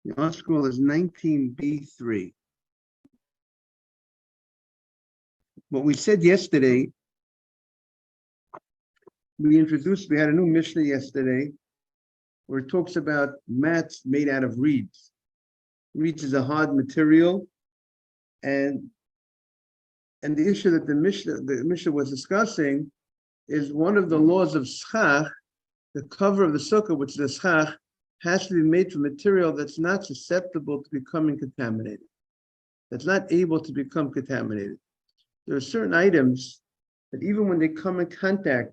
The art school is 19B3. What we said yesterday, we had a new Mishnah yesterday where it talks about mats made out of reeds. Reeds is a hard material, and the issue that the Mishnah was discussing is one of the laws of Succah. The cover of the Sukkah, which is the Succah, has to be made from material that's not susceptible to becoming contaminated, that's not able to become contaminated. There are certain items that even when they come in contact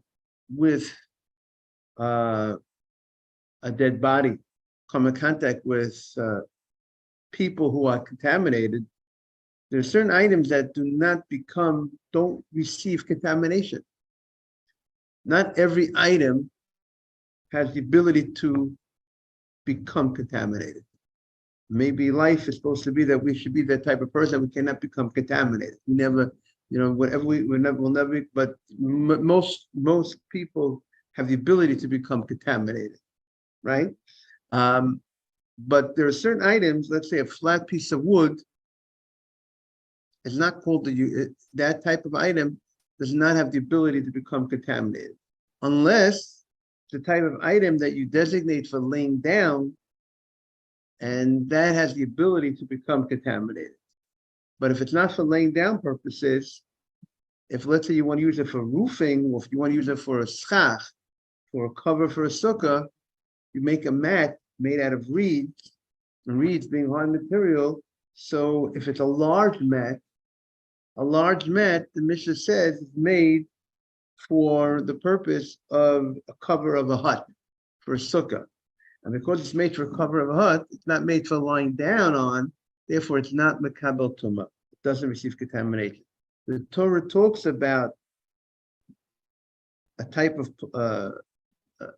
with a dead body, come in contact with people who are contaminated, there are certain items that don't receive contamination. Not every item has the ability to become contaminated. Maybe life is supposed to be that we should be that type of person. We cannot become contaminated. We never, whatever we'll never. But most people have the ability to become contaminated, right? But there are certain items. Let's say a flat piece of wood is not called that type of item does not have the ability to become contaminated, unless the type of item that you designate for laying down, and that has the ability to become contaminated. But if it's not for laying down purposes, if let's say you want to use it for roofing, or if you want to use it for a schach, for a cover for a sukkah, you make a mat made out of reeds, and reeds being hard material. So if it's a large mat, the Mishnah says is made for the purpose of a cover of a hut, for a sukkah. And because it's made for a cover of a hut, it's not made for lying down on, therefore it's not mekabel tumah. It doesn't receive contamination. The Torah talks about a type of,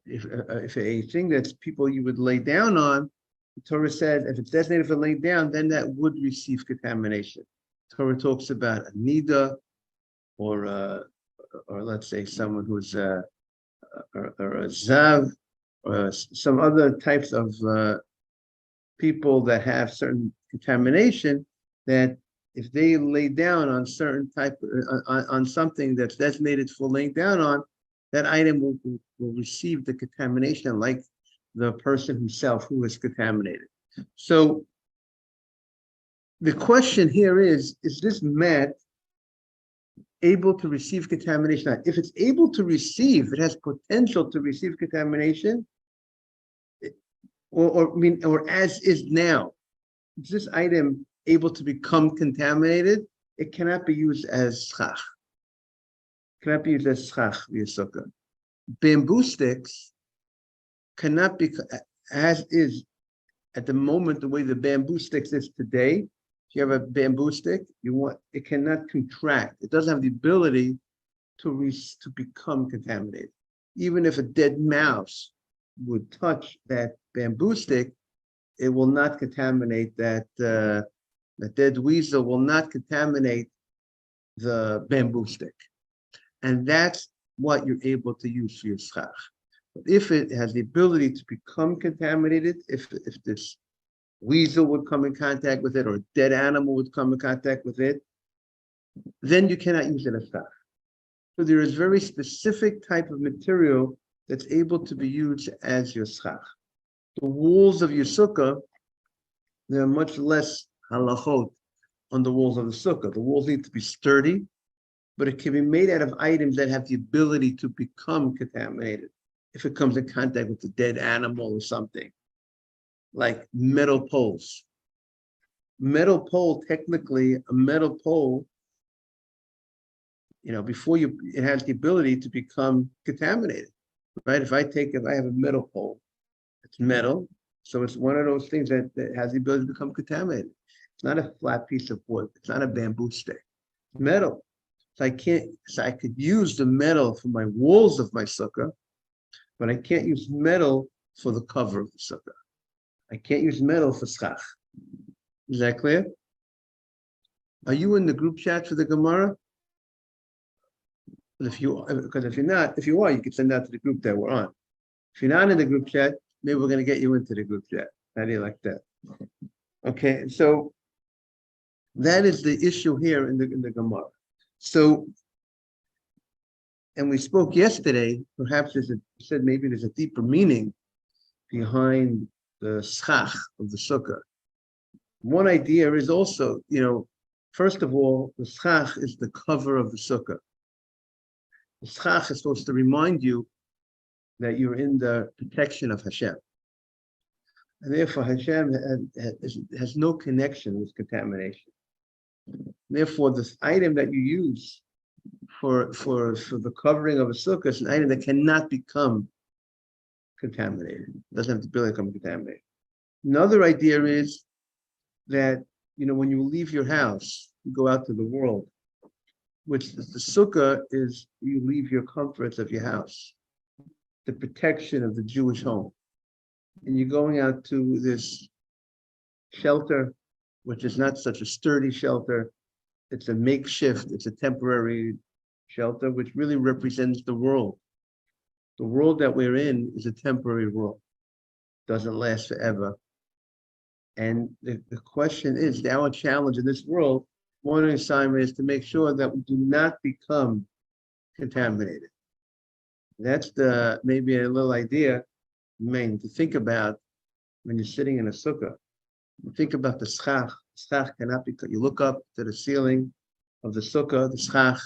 if a thing that's people you would lay down on, the Torah says if it's designated for laying down, then that would receive contamination. The Torah talks about a nida, or let's say someone who's or a zav, or some other types of people that have certain contamination, that if they lay down on certain type on something that's designated for laying down on, that item will receive the contamination like the person himself who is contaminated. So the question here is this mat able to receive contamination? If it's able to receive, it has potential to receive contamination, or as is now. Is this item able to become contaminated? It cannot be used as schach. Cannot be used as schach via sukkah. Bamboo sticks cannot be, as is at the moment, the way the bamboo sticks is today. If you have a bamboo stick, it cannot contract. It doesn't have the ability to become contaminated. Even if a dead mouse would touch that bamboo stick, it will not contaminate that. The dead weasel will not contaminate the bamboo stick, and that's what you're able to use for your schach. But if it has the ability to become contaminated, if this weasel would come in contact with it, or a dead animal would come in contact with it, then you cannot use it as schach. So there is very specific type of material that's able to be used as your schach. The walls of your sukkah, there are much less halachot on the walls of the sukkah. The walls need to be sturdy, but it can be made out of items that have the ability to become contaminated if it comes in contact with a dead animal or something, like metal poles. Metal pole, technically, a metal pole, before it has the ability to become contaminated, right? If I have a metal pole, it's metal, so it's one of those things that has the ability to become contaminated. It's not a flat piece of wood. It's not a bamboo stick. It's metal. So I could use the metal for my walls of my sukkah, but I can't use metal for the cover of the sukkah. I can't use metal for schach. Is that clear? Are you in the group chat for the Gemara? Because if you're not, if you are, you can send that to the group that we're on. If you're not in the group chat, maybe we're going to get you into the group chat. How do you like that? Okay, so that is the issue here in the Gemara. So, and we spoke yesterday, perhaps said maybe there's a deeper meaning behind the schach of the sukkah. One idea is also, first of all, the schach is the cover of the sukkah. The schach is supposed to remind you that you're in the protection of Hashem. And therefore, Hashem has no connection with contamination. Therefore, this item that you use for the covering of a sukkah is an item that cannot become contaminated. It doesn't have the ability to become contaminated. Another idea is that, when you leave your house, you go out to the world, which the sukkah is, you leave your comforts of your house, the protection of the Jewish home. And you're going out to this shelter, which is not such a sturdy shelter. It's a makeshift, it's a temporary shelter, which really represents the world. The world that we're in is a temporary world. It doesn't last forever. And the question is, our challenge in this world, one assignment is to make sure that we do not become contaminated. That's maybe a little idea, to think about when you're sitting in a sukkah. Think about the schach. Schach cannot be, you look up to the ceiling of the sukkah, the schach,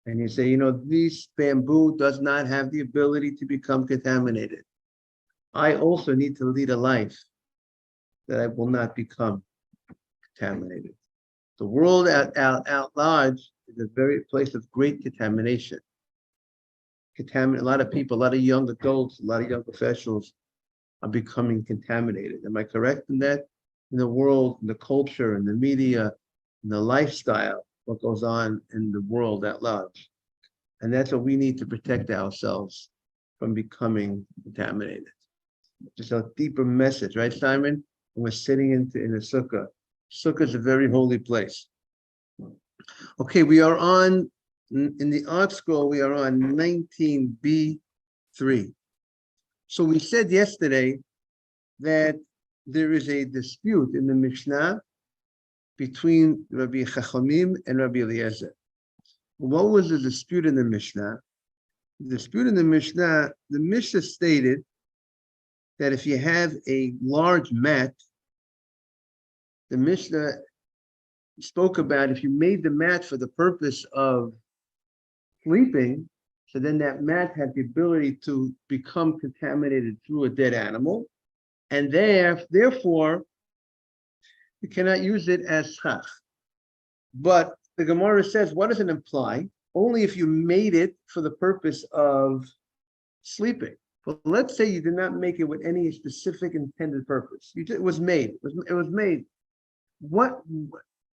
and you say, this bamboo does not have the ability to become contaminated. I also need to lead a life that I will not become contaminated. The world out large is a very place of great contamination. A lot of people, a lot of young adults, a lot of young professionals are becoming contaminated. Am I correct in that? In the world, in the culture, in the media, in the lifestyle, what goes on in the world at large. And that's what we need to protect ourselves from becoming contaminated. Just a deeper message, right, Simon? When we're sitting in a sukkah. Sukkah is a very holy place. Okay, we are on, in the art scroll, we are on 19b3. So we said yesterday that there is a dispute in the Mishnah between Rabbi Chachamim and Rabbi Eliezer. What was the dispute in the Mishnah? The dispute in the Mishnah stated that if you have a large mat, the Mishnah spoke about if you made the mat for the purpose of sleeping, so then that mat had the ability to become contaminated through a dead animal, and therefore you cannot use it as schach. But the Gemara says, what does it imply? Only if you made it for the purpose of sleeping. But let's say you did not make it with any specific intended purpose. It was made. It was made.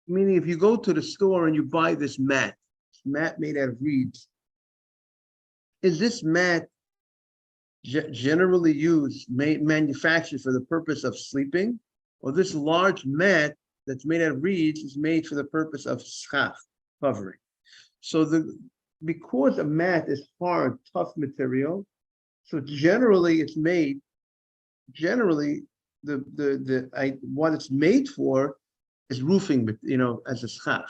Meaning if you go to the store and you buy this mat made out of reeds, is this mat generally used, manufactured for the purpose of sleeping? Or this large mat that's made out of reeds is made for the purpose of schach, covering? So because a mat is hard, tough material, so generally it's made, what it's made for is roofing, as a schach,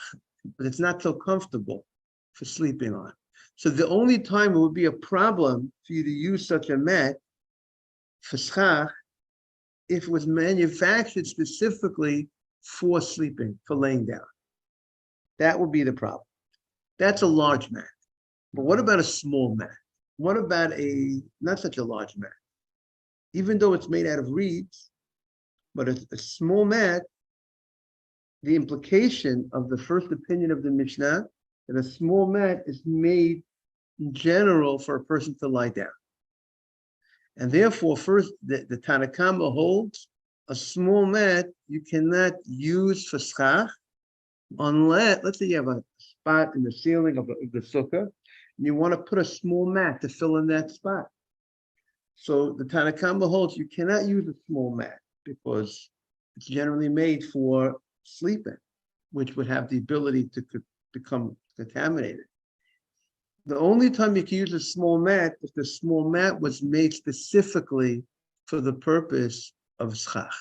but it's not so comfortable for sleeping on. So the only time it would be a problem for you to use such a mat for schach if it was manufactured specifically for sleeping, for laying down. That would be the problem. That's a large mat. But what about a small mat? What about not such a large mat? Even though it's made out of reeds, but a small mat, the implication of the first opinion of the Mishnah, that a small mat is made in general for a person to lie down. And therefore, first, the Tanna Kama holds a small mat you cannot use for schach unless, let's say you have a spot in the ceiling of the sukkah, and you want to put a small mat to fill in that spot. So the Tanna Kama holds you cannot use a small mat because it's generally made for sleeping, which would have the ability to become contaminated. The only time you can use a small mat is the small mat was made specifically for the purpose of schach.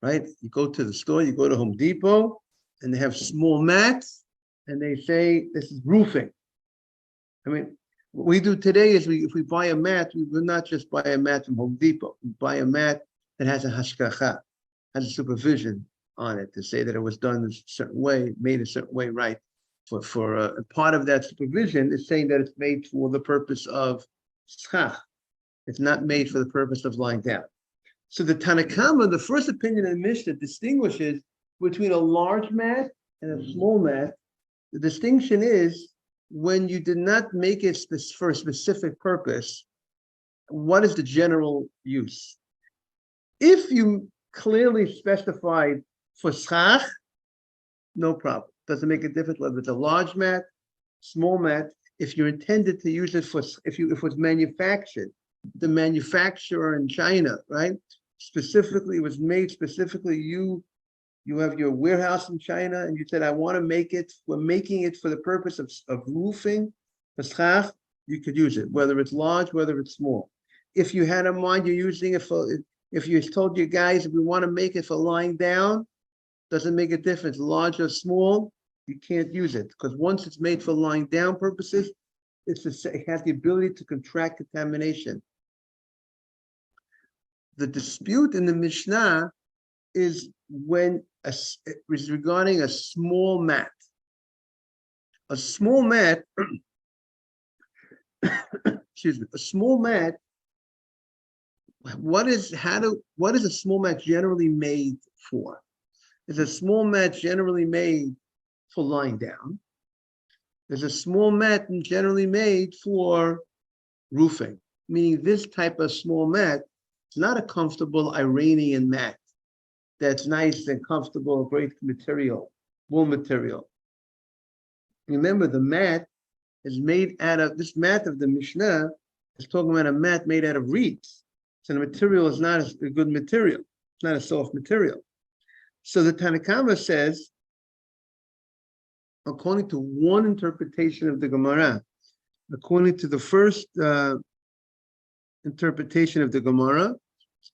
right? You go to the store, you go to Home Depot, and they have small mats, and they say this is roofing. I mean, what we do today is if we buy a mat, we will not just buy a mat from Home Depot. We buy a mat that has a hashgacha, has a supervision on it to say that it was done a certain way, made a certain way, right? For a part of that supervision is saying that it's made for the purpose of schach. It's not made for the purpose of lying down. So the Tanakama, the first opinion in the Mishnah, distinguishes between a large mat and a small mat. The distinction is when you did not make it for a specific purpose, what is the general use? If you clearly specified for schach, no problem. Doesn't make a difference whether it's a large mat, small mat. If you're intended to use it for, if it was manufactured, the manufacturer in China, right? Specifically, it was made specifically. You have your warehouse in China, and you said, I want to make it. We're making it for the purpose of roofing, for schach. You could use it, whether it's large, whether it's small. If you had in mind you're using it for, if you told your guys we want to make it for lying down, doesn't make a difference, large or small, you can't use it because once it's made for lying down purposes, it has the ability to contract contamination. The dispute in the Mishnah is regarding a small mat. A small mat, excuse me, a small mat. What is a small mat generally made for? Is a small mat generally made for lying down? Is a small mat generally made for roofing? Meaning this type of small mat is not a comfortable Iranian mat that's nice and comfortable, great material, wool material. Remember, the mat is made out of, this mat of the Mishnah is talking about a mat made out of reeds. So the material is not a good material. It's not a soft material. So the Tanakama says, according to one interpretation of the Gemara, according to the first interpretation of the Gemara,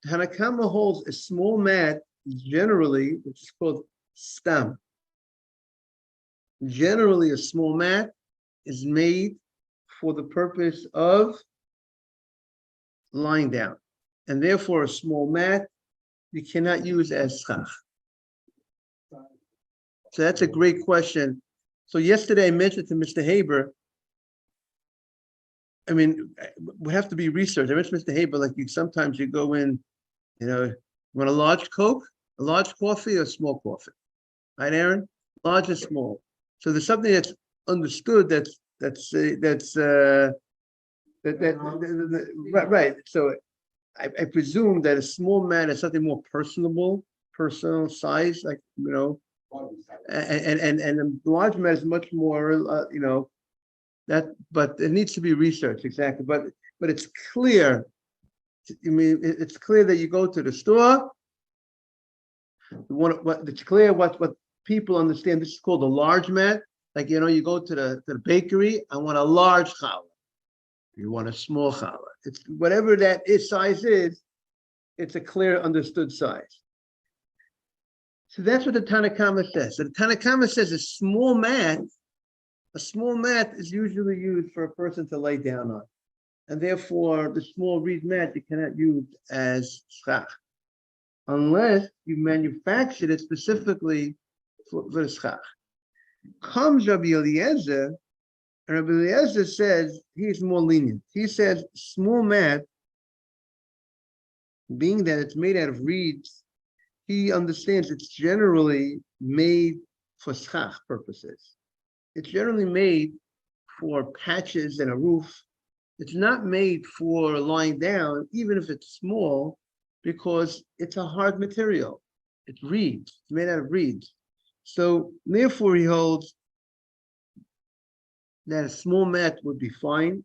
Tanakama holds a small mat generally, which is called stam. Generally, a small mat is made for the purpose of lying down. And therefore, a small mat you cannot use as schach. So that's a great question. So yesterday I mentioned to Mr. Haber, I mean, we have to be researched. I mentioned Mr. Haber, like sometimes you go in, you want a large Coke, a large coffee, or a small coffee, right, Aaron? Large or small. So there's something that's understood right. So I presume that a small mat is something more personable, personal size, like and a large mat is much more, that. But it needs to be researched exactly. But it's clear. I mean, it's clear that you go to the store. It's clear what people understand. This is called a large mat. Like you go to the bakery. I want a large challah. You want a small challah. It's whatever that size is. It's a clear, understood size. So that's what the Tanakama says. So the Tanakama says a small mat is usually used for a person to lay down on, and therefore the small reed mat you cannot use as schach unless you manufactured it specifically for the schach. Comes Rabbi Eliezer, and Rabbi Eliezer says he's more lenient. He says small mat, being that it's made out of reeds, he understands it's generally made for schach purposes. It's generally made for patches and a roof. It's not made for lying down, even if it's small, because it's a hard material. It's reeds. It's made out of reeds. So therefore, he holds that a small mat would be fine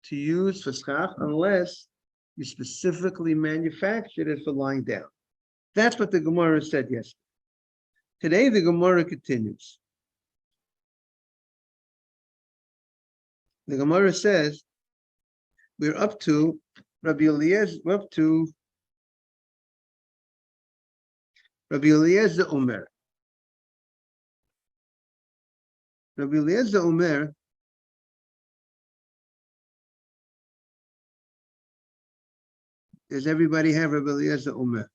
to use for schach unless you specifically manufactured it for lying down. That's what the Gemara said yesterday. Today, the Gemara continues. The Gemara says, we're up to Rabbi Eliezer, we're up to Rabbi Eliezer Omer. Rabbi Eliezer Omer, does everybody have Rabbi Eliezer Omer?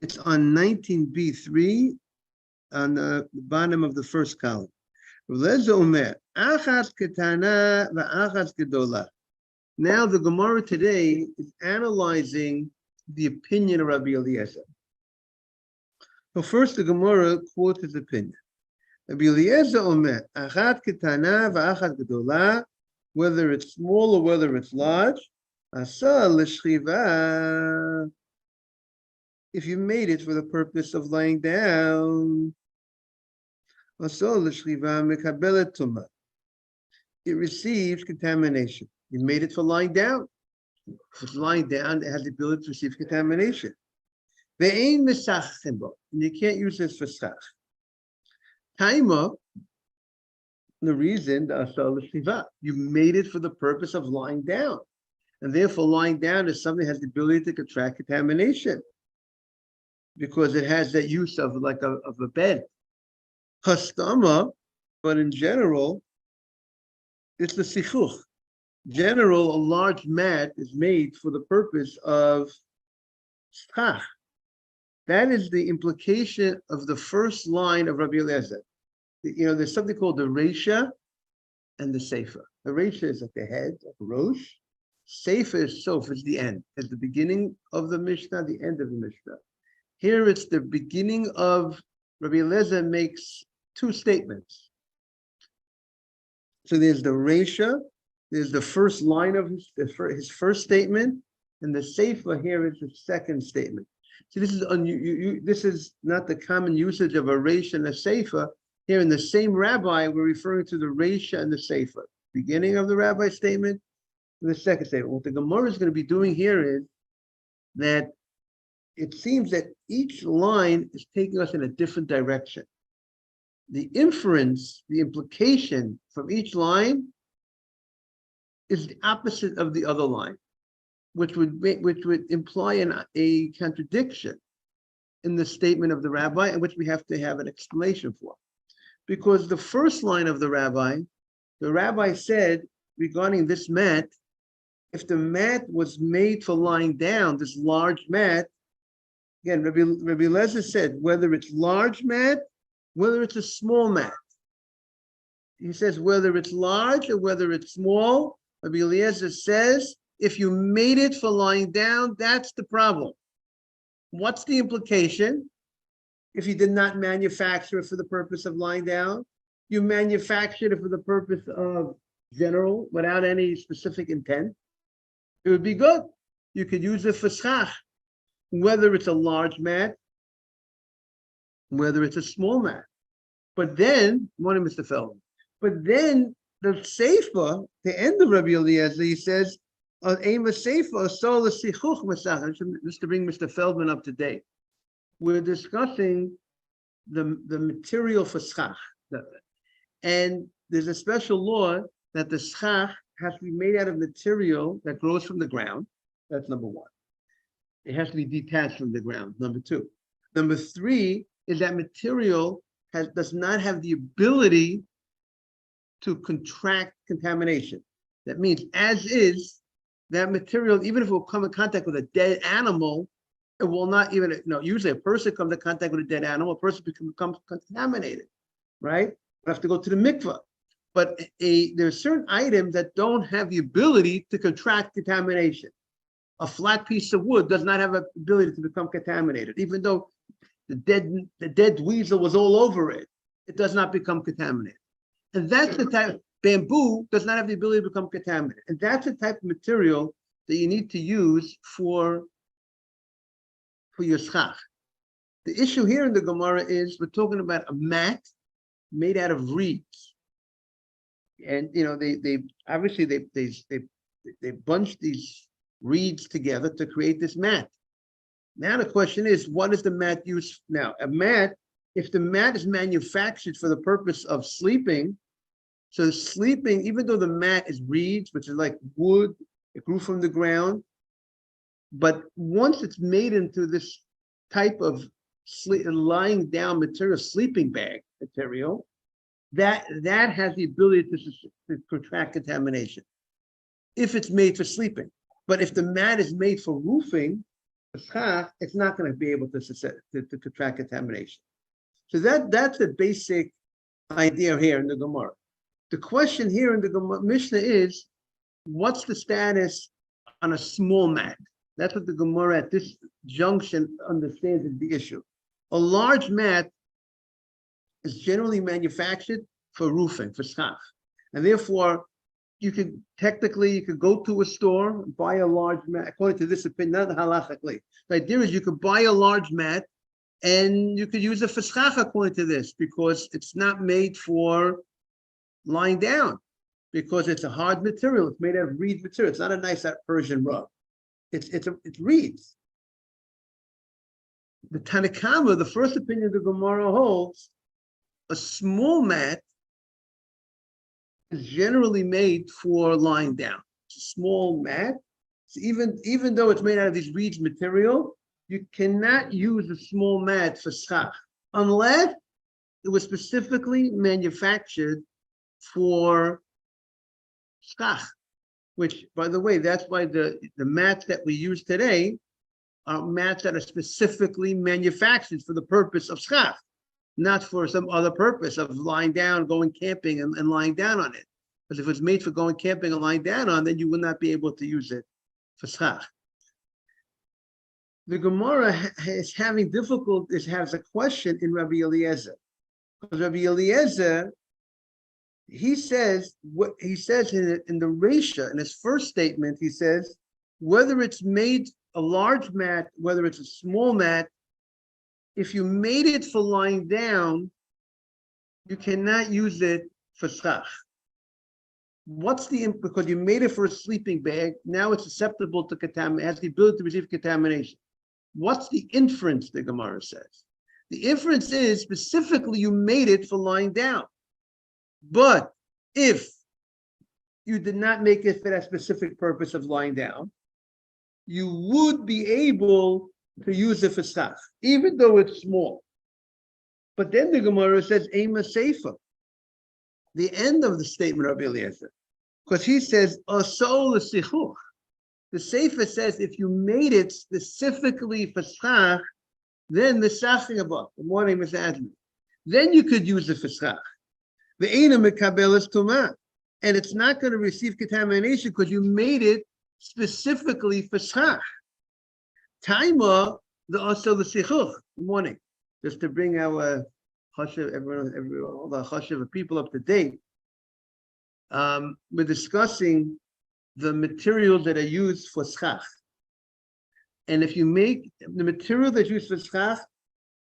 It's on 19b3 on the bottom of the first column. Rabbi Eliezer Omer, Achas Ketana v'Achas Gedola. Now the Gemara today is analyzing the opinion of Rabbi Eliezer. So first the Gemara quotes his opinion. Rabbi Eliezer Omer, Achat Ketana v'Achat Gedola, whether it's small or whether it's large, Asa l'shchiva, if you made it for the purpose of lying down, Asa l'shchiva mekabelet tumah, it receives contamination. You made it for lying down. If it's lying down, it has the ability to receive contamination. Ve'ein misachim bo, and you can't use this for schach. Taima, the reason, the asal l'shchiva, you made it for the purpose of lying down. And therefore, lying down is something that has the ability to contract contamination because it has that use of like of a bed. Hastama, but in general, it's the sichuch. General, a large mat is made for the purpose of schach. That is the implication of the first line of Rabbi Eliezer. You know, there's something called the Reisha and the Seifa. The Reisha is at the head, like Rosh. Seifa is Sof, it's the end. At the beginning of the Mishnah, the end of the Mishnah. Here it's the beginning of, Rabbi Eliezer makes two statements. So there's the Reisha, there's the first line of his first statement, and the Seifa here is the second statement. So this is this is not the common usage of a Reisha and a Seifa. Here in the same rabbi, we're referring to the Reisha and the Seifa. Beginning of the rabbi statement and the second statement. What the Gemara is going to be doing here is that it seems that each line is taking us in a different direction. The inference, the implication from each line is the opposite of the other line, which would imply a contradiction in the statement of the rabbi, and which we have to have an explanation for. Because the first line of the rabbi said regarding this mat, if the mat was made for lying down, this large mat, again, Rabbi Eliezer said, whether it's large mat, whether it's a small mat. He says whether it's large or whether it's small, Rabbi Eliezer says, if you made it for lying down, that's the problem. What's the implication? If you did not manufacture it for the purpose of lying down, you manufactured it for the purpose of general, without any specific intent, it would be good. You could use it for schach, whether it's a large mat, whether it's a small mat. But then, morning, Mr. Feldman, but then the Seifa, the end of Rabbi Eliezer, he says, aim a Seifa, so the sichuch masach. Just to bring Mr. Feldman up to date. We're discussing the material for schach. And there's a special law that the schach has to be made out of material that grows from the ground. That's number one. It has to be detached from the ground, number two. Number three is that material does not have the ability to contract contamination. That means, as is, that material, even if it will come in contact with a dead animal, it will not even, usually a person comes in contact with a dead animal, a person becomes contaminated, right? You have to go to the mikvah. But there are certain items that don't have the ability to contract contamination. A flat piece of wood does not have the ability to become contaminated. Even though the dead weasel was all over it, it does not become contaminated. And that's the type, bamboo does not have the ability to become contaminated. And that's the type of material that you need to use for your schach. The issue here in the Gemara is we're talking about a mat made out of reeds. And they obviously they bunch these reeds together to create this mat. Now the question is, what is the mat used now? A mat, if the mat is manufactured for the purpose of sleeping, so sleeping, even though the mat is reeds, which is like wood, it grew from the ground, but once it's made into this type of lying down material, sleeping bag material, that has the ability to contract contamination if it's made for sleeping. But if the mat is made for roofing, it's not going to be able to contract contamination. So that's the basic idea here in the Gemara. The question here in the Mishnah is, what's the status on a small mat? That's what the Gemara at this junction understands is the issue. A large mat is generally manufactured for roofing, for schach. And therefore, you could go to a store and buy a large mat, according to this opinion, not halachically. The idea is you could buy a large mat and you could use it for schach according to this, because it's not made for lying down, because it's a hard material. It's made out of reed material. It's not a nice Persian rug. It's reeds. The Tanakama, the first opinion of the Gemara holds, a small mat is generally made for lying down. It's a small mat. So even though it's made out of these reeds material, you cannot use a small mat for schach unless it was specifically manufactured for schach, which, by the way, that's why the mats that we use today are mats that are specifically manufactured for the purpose of schach, not for some other purpose of lying down, going camping and lying down on it. Because if it's made for going camping and lying down on, then you will not be able to use it for schach. The Gemara is having difficulties, has a question in Rabbi Eliezer. Because Rabbi Eliezer, he says in the Reisha, in his first statement, he says, whether it's made a large mat, whether it's a small mat, if you made it for lying down, you cannot use it for schach. Because you made it for a sleeping bag, now it's susceptible to contamination, has the ability to receive contamination. What's the inference, the Gemara says? The inference is specifically you made it for lying down. But if you did not make it for that specific purpose of lying down, you would be able to use it for schach, even though it's small. But then the Gemara says, Ema Seifa, the end of the statement of Eliezer, because he says, Asol l'sichuch. The Seifa says, if you made it specifically for schach, then the saching above, the morning is admin, then you could use it for schach. The Eina mekabelas tumah, and it's not going to receive contamination because you made it specifically for schach. Taima, the asol l'sichuch. Good morning. Just to bring our chashiv, all the chashiv people up to date. We're discussing the materials that are used for schach. And if you make the material that's used for schach,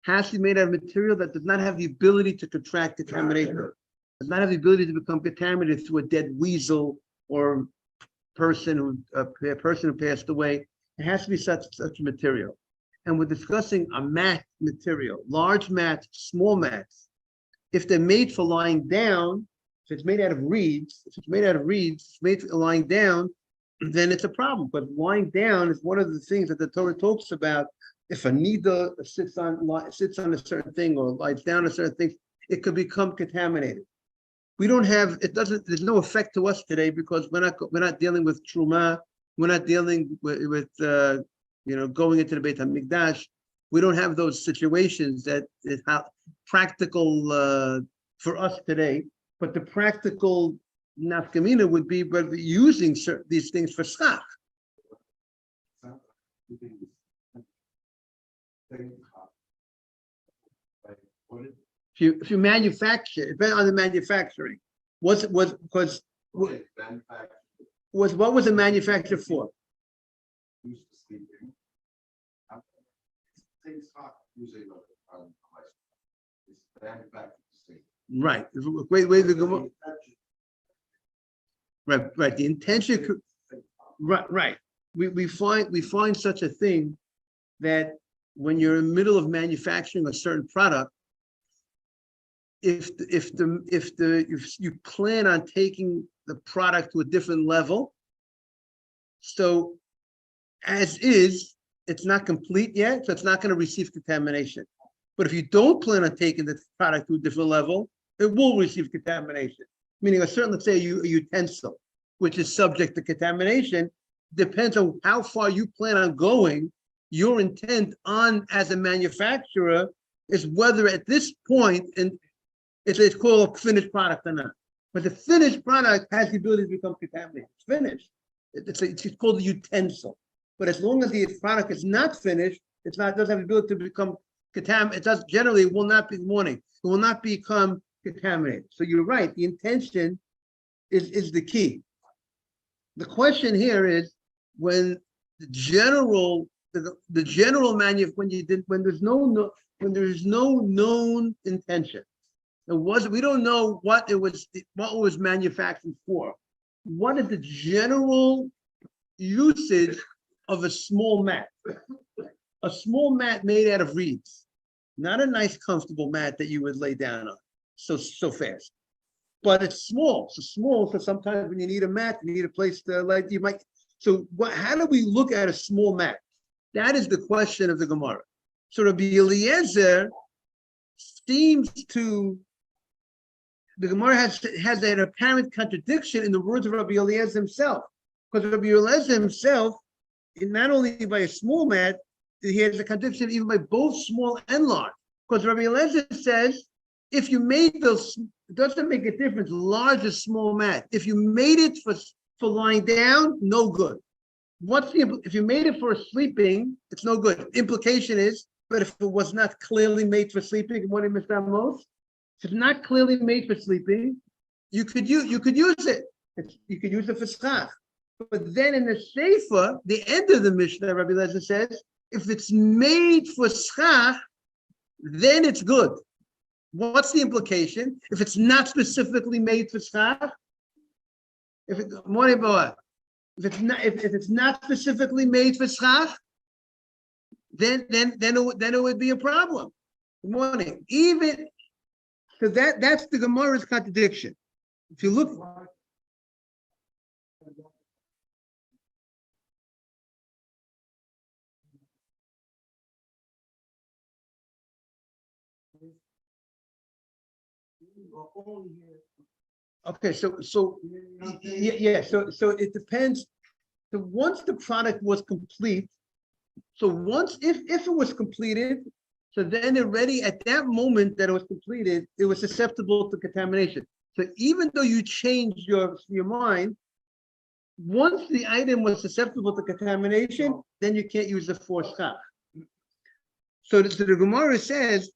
has to be made out of material that does not have the ability to contract contamination, does not have the ability to become contaminated through a dead weasel or a person who passed away. It has to be such material. And we're discussing a mat material, large mats, small mats. If they're made for lying down, if it's made out of reeds, it's made for lying down, then it's a problem. But lying down is one of the things that the Torah talks about. If a nida sits on a certain thing or lies down on certain things, it could become contaminated. We don't have, there's no effect to us today because we're not dealing with truma, we're not dealing with going into the Beit HaMikdash. We don't have those situations that is practical for us today. But the practical nafkamina would be by using these things for schach. If you manufacture, depending on the manufacturing, what was the manufacture for? Right. Wait, right. The intention. Right. We find such a thing that when you're in the middle of manufacturing a certain product, if you plan on taking the product to a different level, so as is, it's not complete yet, so it's not going to receive contamination. But if you don't plan on taking the product to a different level, it will receive contamination. Meaning a certain, let's say a utensil, which is subject to contamination, depends on how far you plan on going. Your intent on as a manufacturer is whether at this point, and it's called a finished product or not. But the finished product has the ability to become contaminated. It's finished. It's called a utensil. But as long as the product is not finished, it doesn't have the ability to become contaminated. It will not be warning. It will not become contaminated. So you're right. The intention is the key. The question here is when the general when there's no known intention. We don't know what it was manufactured for. What is the general usage of a small mat? A small mat made out of reeds, not a nice, comfortable mat that you would lay down on so fast. But it's small. So small. So sometimes when you need a mat, you need a place to like you might. So how do we look at a small mat? That is the question of the Gemara. So Rabbi Eliezer seems to. The Gemara has an apparent contradiction in the words of Rabbi Eliezer himself, because Rabbi Eliezer himself, not only by a small mat, he has a contradiction even by both small and large. Because Rabbi Eliezer says, if you made those, it doesn't make a difference, large or small mat. If you made it for lying down, no good. If you made it for sleeping, it's no good. Implication is, but if it was not clearly made for sleeping, what did Mr. Amos? If it's not clearly made for sleeping, you could use it. You could use it for schach. But then in the Sefer, the end of the Mishnah, Rabbi Eliezer says, if it's made for schach, then it's good. What's the implication? If it's not specifically made for schach, if it's not specifically made for schach, then it would be a problem. Good morning. So that's the Gemara's contradiction. If you look, okay, so it depends. So once the product was complete, if it was completed. So then already at that moment that it was completed, it was susceptible to contamination. So even though you changed your mind, once the item was susceptible to contamination, then you can't use it for schach. So the Gemara says,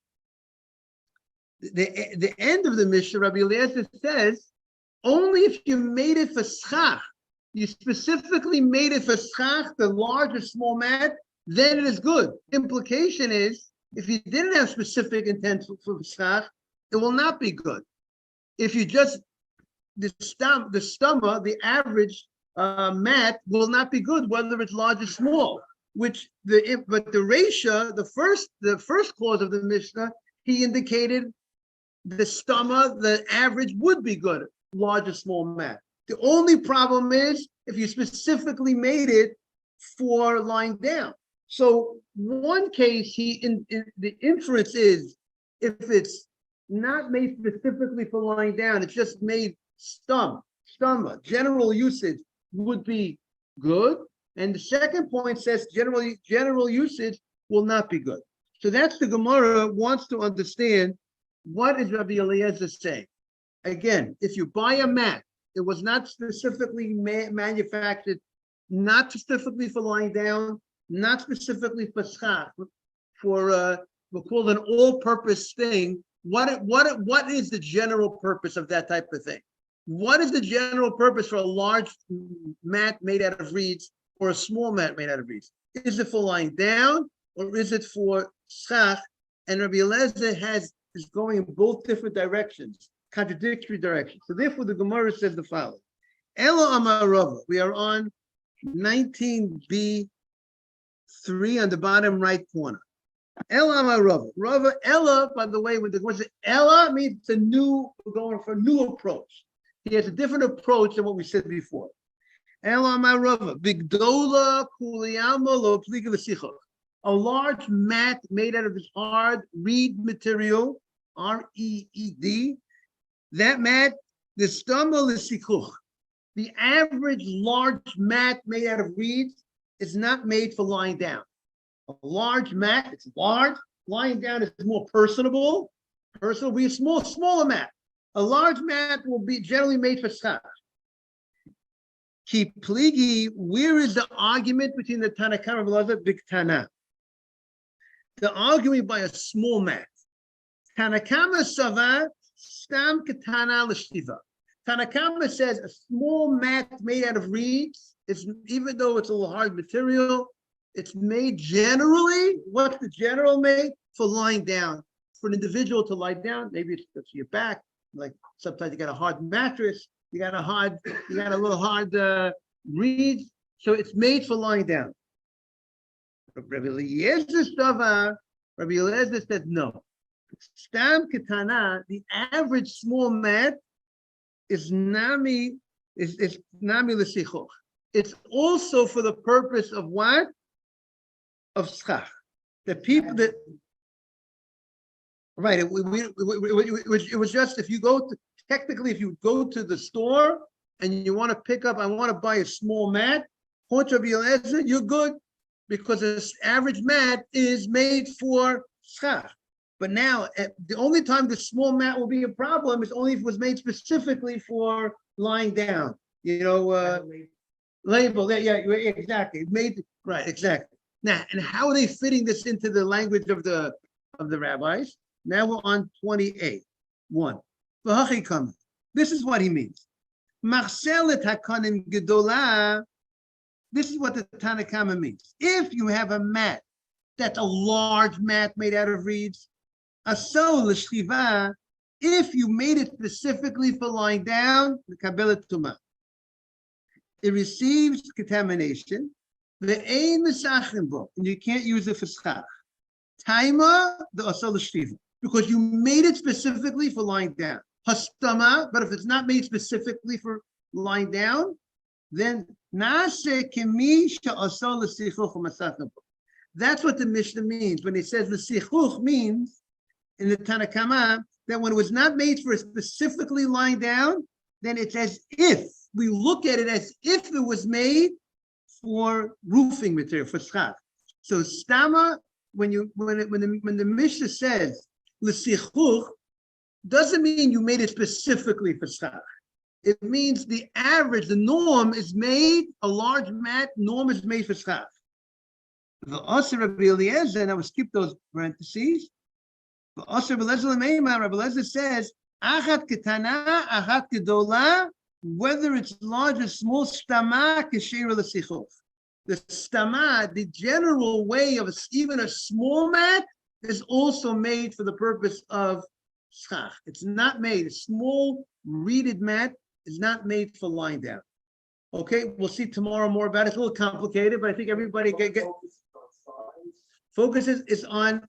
the end of the Mishnah, Rabbi Eliezer says, only if you made it for schach, you specifically made it for schach, the large or small mat, then it is good. Implication is, if you didn't have specific intent for schach, it will not be good. If you just, the average mat will not be good, whether it's large or small. But the Reisha, the first clause of the Mishnah, he indicated the average would be good, large or small mat. The only problem is if you specifically made it for lying down. So one case, the inference is if it's not made specifically for lying down, it's just made stomach, general usage would be good. And the second point says general usage will not be good. So that's the Gemara wants to understand what is Rabbi Eliezer saying. Again, if you buy a mat, it was not specifically manufactured, not specifically for lying down, not specifically for schach, for we'll call it an all-purpose thing. What is the general purpose of that type of thing? What is the general purpose for a large mat made out of reeds or a small mat made out of reeds? Is it for lying down or is it for schach? And Rabbi Eliezer is going in both different directions, contradictory directions. So therefore, the Gemara says the following: Ela Amar Rava. We are on 19b. 3 on the bottom right corner. Ela Amar Rava. Rava, Ela, by the way, when the word Ela means we're going for a new approach. He has a different approach than what we said before. Ela Amar Rava. Bigdola kuliyama lo pliga v'sichos. a large mat made out of this hard reed material, R-E-E-D. That mat, the stumble is sikuch. The average large mat made out of reeds is not made for lying down. A large mat, it's large. Lying down is more personable. Personal, we a smaller mat. A large mat will be generally made for schach. Ki pligi, where is the argument between the Tanakama and the big Tana? The arguing by a small mat. Tanakama sava stam katana l'shtiva. Tanakama says a small mat made out of reeds, it's, even though it's a hard material, it's made generally, what's the general made? For lying down. For an individual to lie down, maybe it's for your back, like sometimes you got a hard mattress, you got a little hard reed, so it's made for lying down. But Rabbi Eliezer said no. Stam Ketana, the average small mat, is nami l'sichuch. It's also for the purpose of what? Of schach. The people that, right? It was just, if you go to, technically, if you go to the store and you want to pick up, I want to buy a small mat, you're good, because this average mat is made for schach. But now, the only time the small mat will be a problem is only if it was made specifically for lying down. Label. Yeah, exactly. Made right, exactly. Now, and how are they fitting this into the language of the rabbis? Now we're on 28. 1. This is what he means. Marcelet hakanim gedola. This is what the Tanakama means. If you have a mat that's a large mat made out of reeds, asol l'shchiva, if you made it specifically for lying down, the kabelet tuma, it receives contamination. The ein misachin bo, and you can't use it for schach. Taima the asol l'shchiva, because you made it specifically for lying down. Hastama, but if it's not made specifically for lying down, then nase kemi she'asol l'sichuch u'masachin bo. That's what the Mishnah means when it says the sichuch means in the Tanakama that when it was not made for specifically lying down, then it's as if we look at it as if it was made for roofing material, for schach. So stama, when the Mishnah says l'sichuch, doesn't mean you made it specifically for schach. It means the average, the norm is made, a large mat, norm is made for schach. The Asr Rabbi Eliezer, and I will skip those parentheses. The Asr Rabbi Eliezer says, Achat ketana, achat gedola, whether it's large or small, stama kesher l'sichuch. The stama, the general way of even a small mat, is also made for the purpose of schach. It's not made, a small reeded mat is not made for lying down. Okay, we'll see tomorrow more about it. It's a little complicated, but I think everybody get focus is on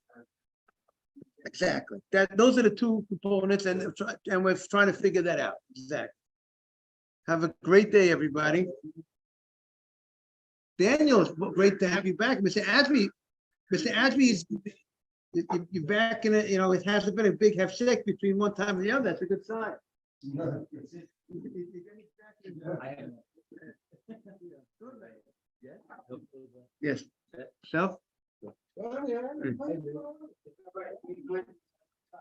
exactly that. Those are the two components, and we're trying to figure that out. Exactly. Have a great day, everybody. Daniel, it's great to have you back, Mr. Asby. Mr. Asby is you're back in it. It hasn't been a big hefsek between one time and the other. That's a good sign. Yes. Self.